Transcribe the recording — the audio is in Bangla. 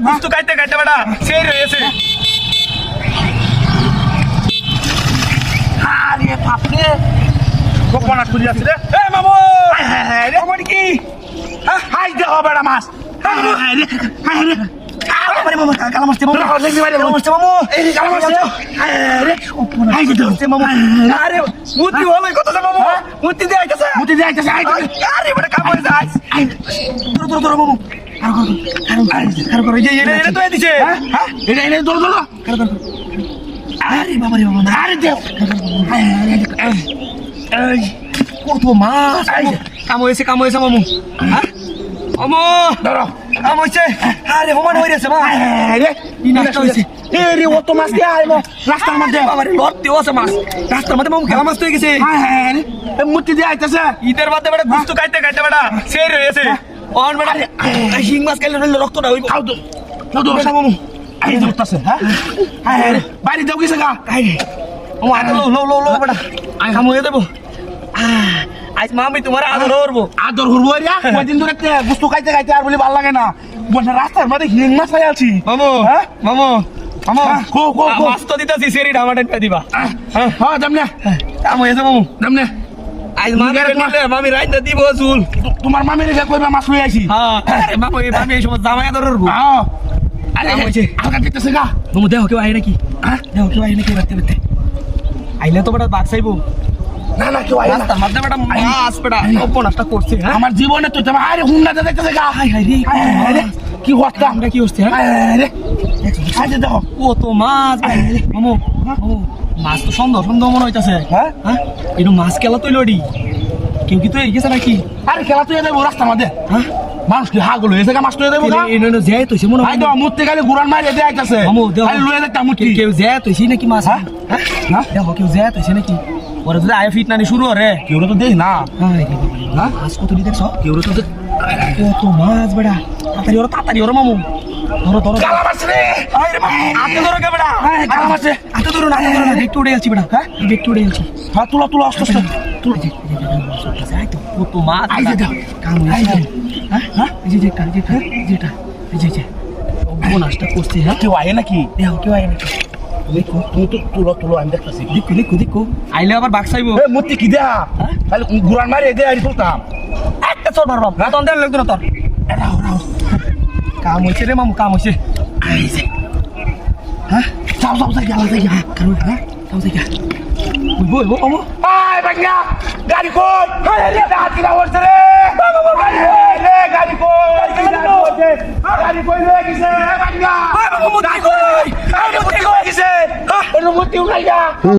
গুস্তু খাইতে খাইতে বেটা সেই রয়েছে। আরে বাপরে গোপনা খুঁজে যাচ্ছে রে। এ মামু রে খবর কি? হাই দে হবে না মাছ হাই রে আরে মামু কালা মারছে মামু। কালা মারছে মামু। এই কালা মাছ আরে হাই দে মারছে মামু। আরে মুতি হলে কত দে মামু? মুতি দে আইতাছে। মুতি দিয়ে আইতাছে আরে বেটা কাম করে যাস। ধরো মামু। কারো করে এই এটা তো দিছে। হ্যাঁ এটা এনে দৌড় দৌড় আরে বাবা রে বাবা। আরে দে এই কত মাছ। কাম হয়েছে মামু। হ্যাঁ মামু ধরো কাম হয়েছে। আরে হোমান হয়ে গেছে মা। আরে কি নষ্ট হয়েছে? এরে ও তো মাছ কে আইলো রাস্তার মধ্যে বাবা রে লড়তেও আছে মাছ। রাস্তার মধ্যে মামু খেলা মাছ তো হয়ে গেছে। মুতি দিয়ে আইতাছে ঈদের বাদে বেটা গুস্তু খাইতে খাইতে বেটা সেই রয়েছে। অন বেটা শিং মাছ খাইলে রক্তটা হইব। খাও তো মামু আই ধরতাছে হ্যাঁ বাড়ি যাও গেছে গা মামু আদর লো বেটা কাম হয়ে দেবো। আজ মামি তোমার আদর করবো। আদর করবো রিয়া কয়দিন ধরে গুস্তু খাইতে খাইতে আর বলি ভালো লাগে না বলে রাস্তার মধ্যে হিং মাছ খাই আছি মামু হ্যাঁ? মামু মামু কো মাছ তো দিতাছি সেরি ডামাটা দিবা। হ্যাঁ দাম না কাম হয়েছে মামু। দাম না আজ মামি নিলে মামি রাইতে দিব চুল। তোমার মামির রেখে কইবা মাছ লই আইছি হ্যাঁ মামু মামি এই সময় জামাই আদর করবো। হ্যাঁ আরে কাম হয়েছে। হালকা দেখতেছে গা মামু দেখো কেউ আই নাকি? দেখো কেউ আই নাকি রাখতে আইলে তো বেটা বাঘ চাইবো। না কেউ আয় না রাস্তার মধ্যে বেটা মাছ বেটা অপনাশটা করছে। হ্যাঁ আমার জীবনে তো তোমার আরে হুন্ডাতে দেখতেছে গা হাই হাই রে আরে কি হচ্ছে আমরা কি হচ্ছে? আরে আরে দেখো কত মাছ মামু মামু মাছ তো সুন্দর মনে হইতাছে। হ্যাঁ হ্যাঁ এটা মাছ খেলা তুই লড়ি কেউ কি তো গেছে নাকি? আরে খেলা তুই দেবো রাস্তার মধ্যে হ্যাঁ মানুষ কি হাগল হয়েছে গা মাছ তুই দেবো গা এনে যাই তো মনে আই তো মুতে গেলে গুড়ান মারিয়ে দিয়ে আইতাছে মামু দেখ আরে লয়ে দেখতা মুতি কেউ যায় তো নাকি মাছ? হ্যাঁ হ্যাঁ দেখো কেউ যায় তো নাকি? ওরা যদি আয় ফিট নানি শুরু হরে কেউ তো দেখ না হ্যাঁ মাছ কত দেখছ কেউ তো কত মাছ বেড়া তাড়াতাড়ি ওরা মামু ধরো কালা মাছ রে আরে আতে ধরো কে বেড়া কালা মাছ রে আতে ধরো না একটু উড়ে যাচ্ছি বেড়া। হ্যাঁ একটু উড়ে যাচ্ছি। হ্যাঁ তুলো আস্তে আস্তে তুলো কত মাছ আই যে দাও কাম হয়েছে। হ্যাঁ এই যে যেটা বোনাসটা করছে। হ্যাঁ কেউ আয় নাকি দেখো কেউ আয় নাকি? তুমি তো তুলো আমি দেখতেছি দেখো আইলে আবার বাঘ চাইবো। এ মুতি কি দেয়া খালি গুড়ান মারিয়ে দিয়ে আইরি তুলতাম একটা চোর মারবাম তখন দেন লাগতো না তোর। রাও কাম হয়েছে রে মামু কাম হয়েছে। আইছে হ্যাঁ যাও যাই হ্যাঁ কারণ হ্যাঁ কাম থেকে বলবো মামু আই বাগনা গাড়ি কই রে দাঁত কিনা হচ্ছে রে গাড়ি কই রে কিসে বাগনা মামু মুতি কই মুতি কই কিসে মুতি উঠাই যা